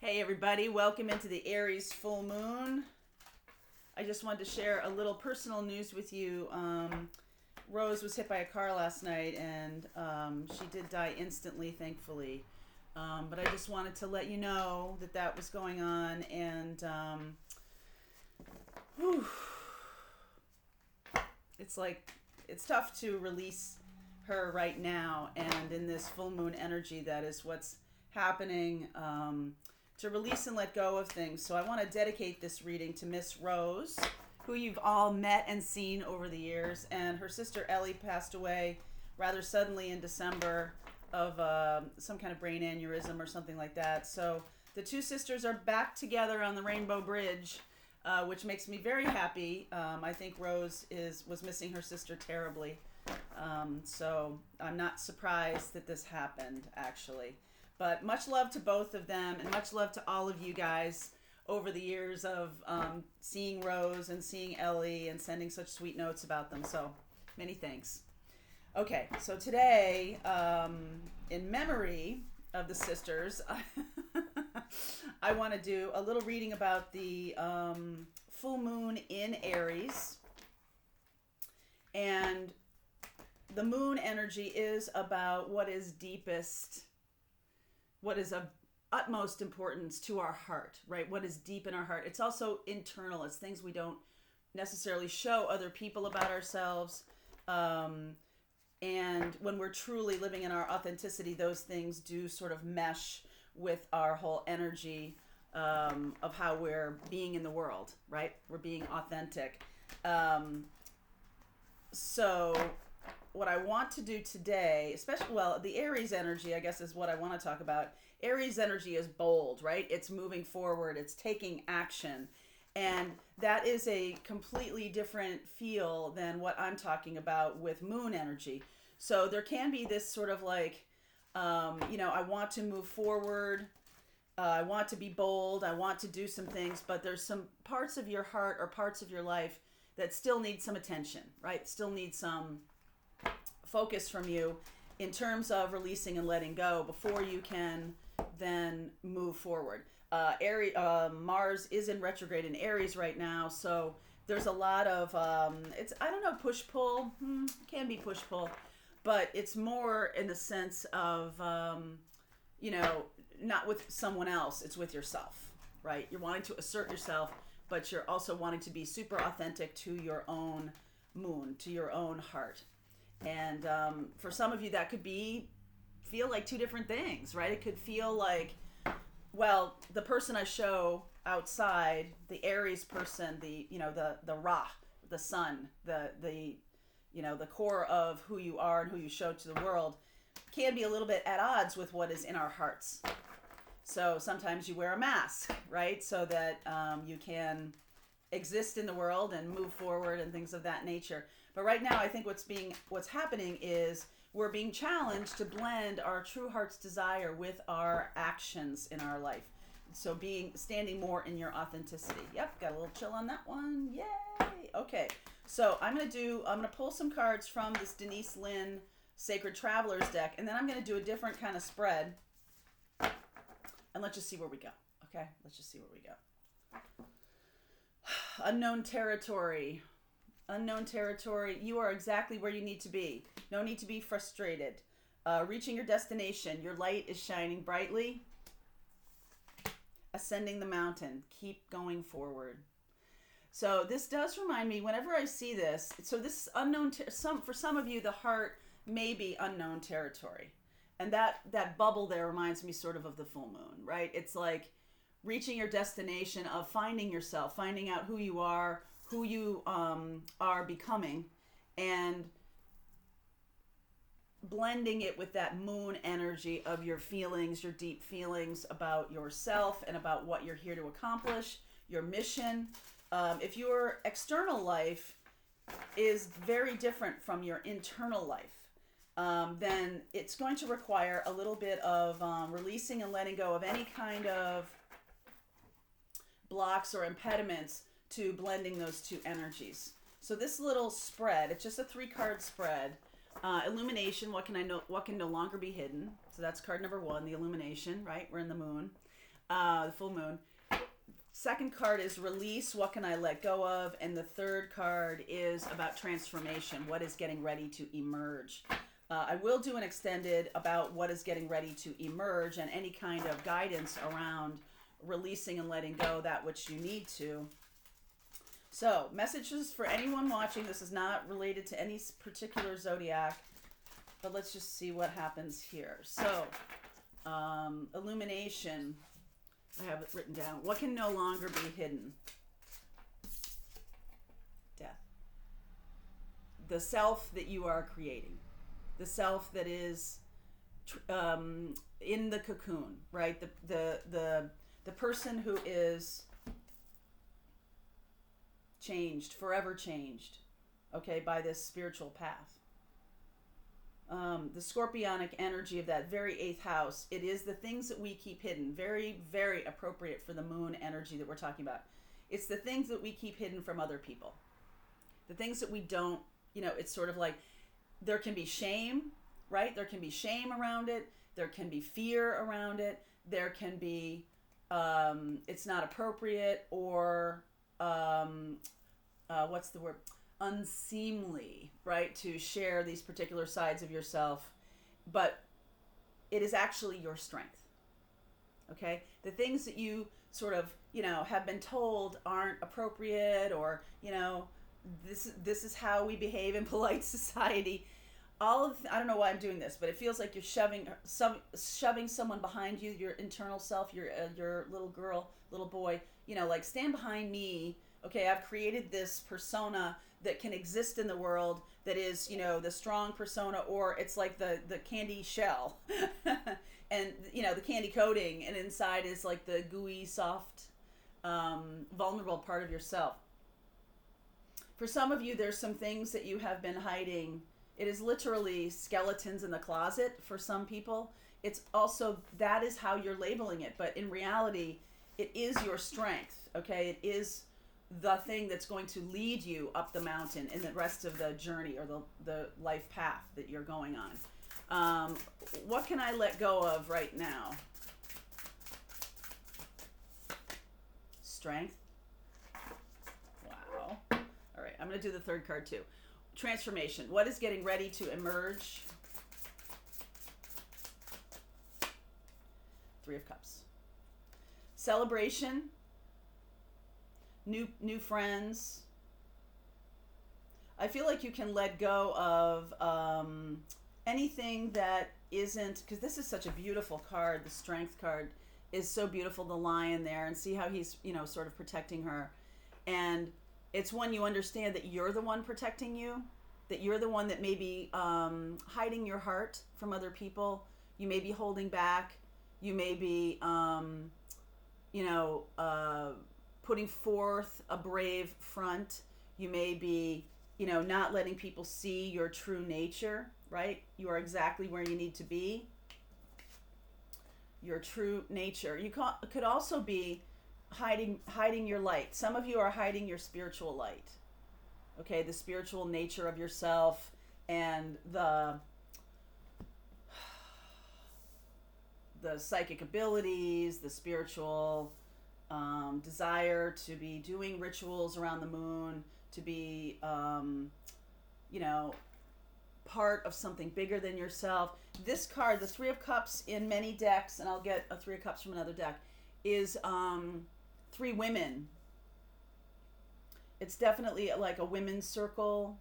Hey everybody, welcome into the Aries full moon. I just wanted to share a little personal news with you. Rose was hit by a car last night and she did die instantly, thankfully. But I just wanted to let you know that that was going on, and it's tough to release her right now, and in this full moon energy, that is what's happening. To release and let go of things. So I want to dedicate this reading to Miss Rose, who you've all met and seen over the years, and her sister Ellie passed away rather suddenly in December of some kind of brain aneurysm or something like that. So the two sisters are back together on the Rainbow Bridge, which makes me very happy. I think Rose was missing her sister terribly. So I'm not surprised that this happened, actually. But much love to both of them, and much love to all of you guys over the years of seeing Rose and seeing Ellie and sending such sweet notes about them. So many thanks. Okay, so today, in memory of the sisters, I want to do a little reading about the full moon in Aries. And the moon energy is about what is deepest, what is of utmost importance to our heart, right? What is deep in our heart. It's also internal. It's things we don't necessarily show other people about ourselves. And when we're truly living in our authenticity, those things do sort of mesh with our whole energy of how we're being in the world, right? We're being authentic. So what I want to do today, especially, well, the Aries energy, I guess, is what I want to talk about. Aries energy is bold, right? It's moving forward. It's taking action. And that is a completely different feel than what I'm talking about with moon energy. So there can be this sort of like, I want to move forward. I want to be bold. I want to do some things, but there's some parts of your heart or parts of your life that still need some attention, right? Still need some focus from you in terms of releasing and letting go before you can then move forward. Mars is in retrograde in Aries right now, so there's a lot of push pull. Can be push pull, but it's more in the sense of not with someone else, it's with yourself, right? You're wanting to assert yourself, but you're also wanting to be super authentic to your own moon, to your own heart. And for some of you, that could feel like two different things, right? It could feel like, well, the person I show outside, the Aries person, the Ra, the sun, the core of who you are and who you show to the world, can be a little bit at odds with what is in our hearts. So sometimes you wear a mask, right? So that you can exist in the world and move forward and things of that nature. But right now, I think what's happening is we're being challenged to blend our true heart's desire with our actions in our life. So standing more in your authenticity. Yep, got a little chill on that one. Yay! Okay, so I'm gonna pull some cards from this Denise Lynn Sacred Travelers deck, and then I'm gonna do a different kind of spread. And let's just see where we go. Okay, let's just see where we go. Unknown territory. Unknown territory. You are exactly where you need to be. No need to be frustrated. Reaching your destination. Your light is shining brightly. Ascending the mountain. Keep going forward. So this does remind me, whenever I see this, so this is unknown, for some of you, the heart may be unknown territory. And that bubble there reminds me sort of the full moon, right? It's like reaching your destination of finding yourself, finding out who you are, who you are becoming, and blending it with that moon energy of your feelings, your deep feelings about yourself and about what you're here to accomplish, your mission. If your external life is very different from your internal life, then it's going to require a little bit of releasing and letting go of any kind of blocks or impediments to blending those two energies. So this little spread, it's just a 3-card spread. Illumination, what can no longer be hidden. So that's card number 1, the illumination, right? We're in the moon. the full moon. Second card is release. What can I let go of? And the third card is about transformation. What is getting ready to emerge? I will do an extended about what is getting ready to emerge and any kind of guidance around releasing and letting go that which you need to. So, messages for anyone watching. This is not related to any particular zodiac, but let's just see what happens here. So, illumination. I have it written down. What can no longer be hidden? Death. The self that you are creating. The self that is in the cocoon, right? The person who is changed, forever changed, okay, by this spiritual path. The scorpionic energy of that very 8th house, it is the things that we keep hidden. Very, very appropriate for the moon energy that we're talking about. It's the things that we keep hidden from other people. The things that we don't, it's sort of like there can be shame, right? There can be shame around it. There can be fear around it. There can be, it's not appropriate or, what's the word? Unseemly, right, to share these particular sides of yourself, but it is actually your strength. Okay, the things that you sort of have been told aren't appropriate, or this is how we behave in polite society. I don't know why I'm doing this, but it feels like you're shoving someone behind you, your internal self, your little girl, little boy. Like, stand behind me. Okay, I've created this persona that can exist in the world that is, the strong persona, or it's like the candy shell and, the candy coating, and inside is like the gooey, soft, vulnerable part of yourself. For some of you, there's some things that you have been hiding. It is literally skeletons in the closet for some people. It's also, that is how you're labeling it. But in reality, it is your strength, okay? It is the thing that's going to lead you up the mountain in the rest of the journey, or the life path that you're going on. What can I let go of right now? Strength. Wow. All right, I'm going to do the third card too. Transformation. What is getting ready to emerge? 3 of Cups. Celebration. New friends. I feel like you can let go of anything that isn't, because this is such a beautiful card. The Strength card is so beautiful. The lion there, and see how he's sort of protecting her. And it's when you understand that you're the one protecting you, that you're the one that may be hiding your heart from other people. You may be holding back. You may be, putting forth a brave front. You may be, not letting people see your true nature, right? You are exactly where you need to be. Your true nature. You could also be hiding your light. Some of you are hiding your spiritual light. Okay, the spiritual nature of yourself, and the psychic abilities, the spiritual desire to be doing rituals around the moon, to be, part of something bigger than yourself. This card, the 3 of Cups, in many decks, and I'll get a 3 of Cups from another deck, is 3 women. It's definitely like a women's circle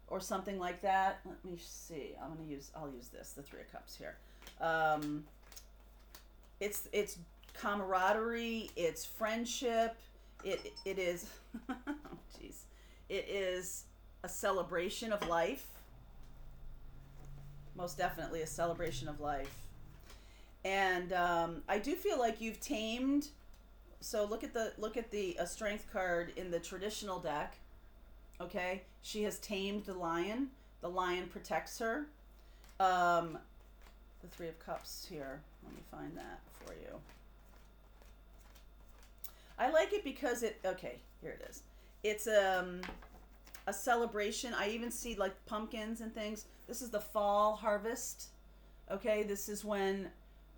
or something like that. Let me see. I'll use this, the 3 of Cups here. It's camaraderie, it's friendship, it is oh, geez. It is a celebration of life. Most definitely a celebration of life. And I do feel like you've tamed. So look at the Strength card in the traditional deck. Okay, she has tamed the lion. The lion protects her. The 3 of Cups here. Let me find that for you. I like it because okay, here it is. It's a celebration. I even see like pumpkins and things. This is the fall harvest. Okay, this is when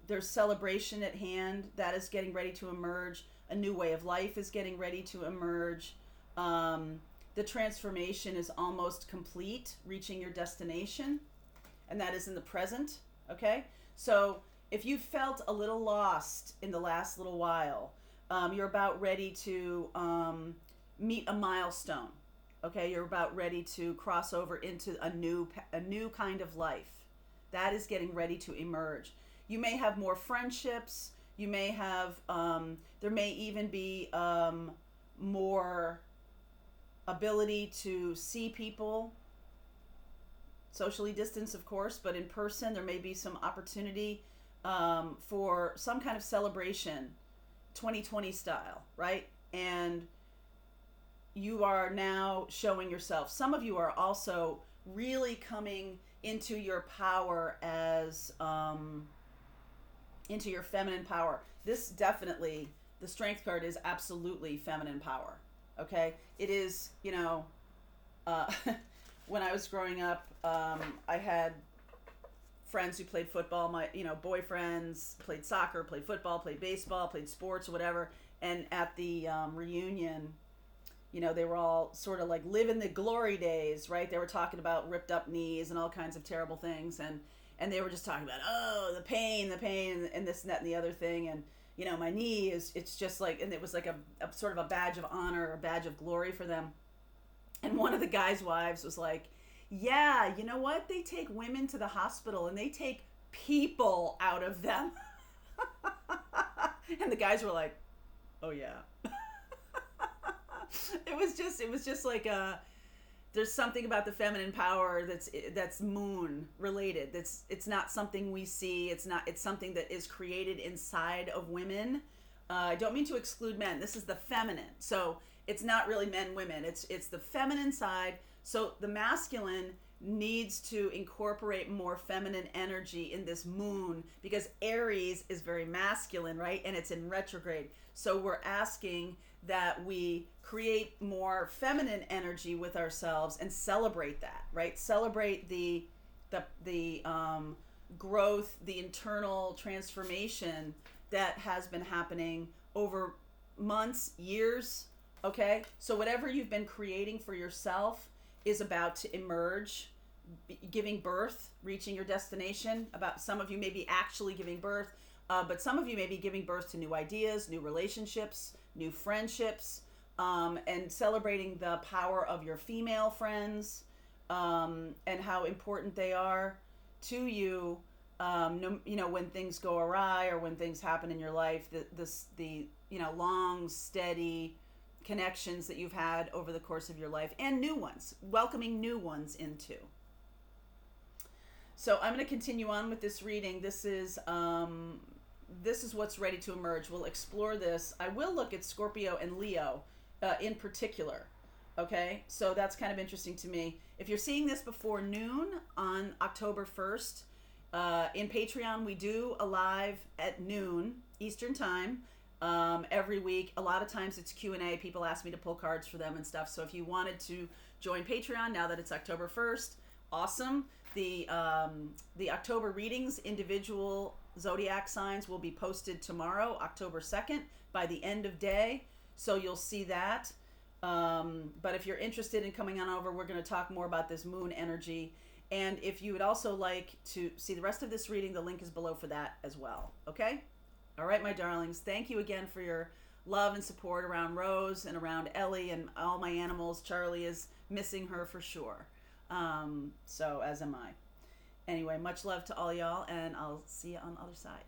There's celebration at hand that is getting ready to emerge. A new way of life is getting ready to emerge. The transformation is almost complete, reaching your destination, and that is in the present. Okay, so if you felt a little lost in the last little while, you're about ready to meet a milestone. Okay, you're about ready to cross over into a new kind of life that is getting ready to emerge. You may have more friendships. You may have there may even be more ability to see people, socially distanced, of course, but in person. There may be some opportunity for some kind of celebration, 2020 style, right? And you are now showing yourself. Some of you are also really coming into your power as into your feminine power. This definitely, the Strength card is absolutely feminine power. Okay, it is. When I was growing up, I had friends who played football. My boyfriends played soccer, played football, played baseball, played sports or whatever. And at the reunion, they were all sort of like living the glory days, right? They were talking about ripped up knees and all kinds of terrible things, and they were just talking about, the pain, and this and that and the other thing, and my knee it's just like, and it was like a sort of a badge of honor, a badge of glory for them. And one of the guy's wives was like, yeah, you know what? They take women to the hospital and they take people out of them. And the guys were like, oh yeah. It was just like there's something about the feminine power that's moon related. It's not something we see. It's something that is created inside of women. I don't mean to exclude men. This is the feminine. So it's not really men, women. It's the feminine side. So the masculine needs to incorporate more feminine energy in this moon, because Aries is very masculine, right? And it's in retrograde. So we're asking that we create more feminine energy with ourselves and celebrate that, right? Celebrate the growth, the internal transformation that has been happening over months, years. Okay, so whatever you've been creating for yourself is about to emerge, giving birth, reaching your destination. About some of you may be actually giving birth, but some of you may be giving birth to new ideas, new relationships, new friendships, and celebrating the power of your female friends, and how important they are to you. When things go awry or when things happen in your life, the long, steady connections that you've had over the course of your life, and new ones, welcoming new ones into. So I'm going to continue on with this reading. This is what's ready to emerge. We'll explore this. I will look at Scorpio and Leo in particular. Okay, so that's kind of interesting to me. If you're seeing this before noon on October 1st, in Patreon, we do a live at noon Eastern time every week. A lot of times it's Q&A. People ask me to pull cards for them and stuff. So if you wanted to join Patreon now that it's October 1st, awesome. The October readings, individual zodiac signs, will be posted tomorrow, October 2nd, by the end of day. So you'll see that. But if you're interested in coming on over, we're going to talk more about this moon energy. And if you would also like to see the rest of this reading, the link is below for that as well. Okay? All right, my darlings. Thank you again for your love and support around Rose and around Ellie and all my animals. Charlie is missing her for sure. So as am I. Anyway, much love to all y'all, and I'll see you on the other side.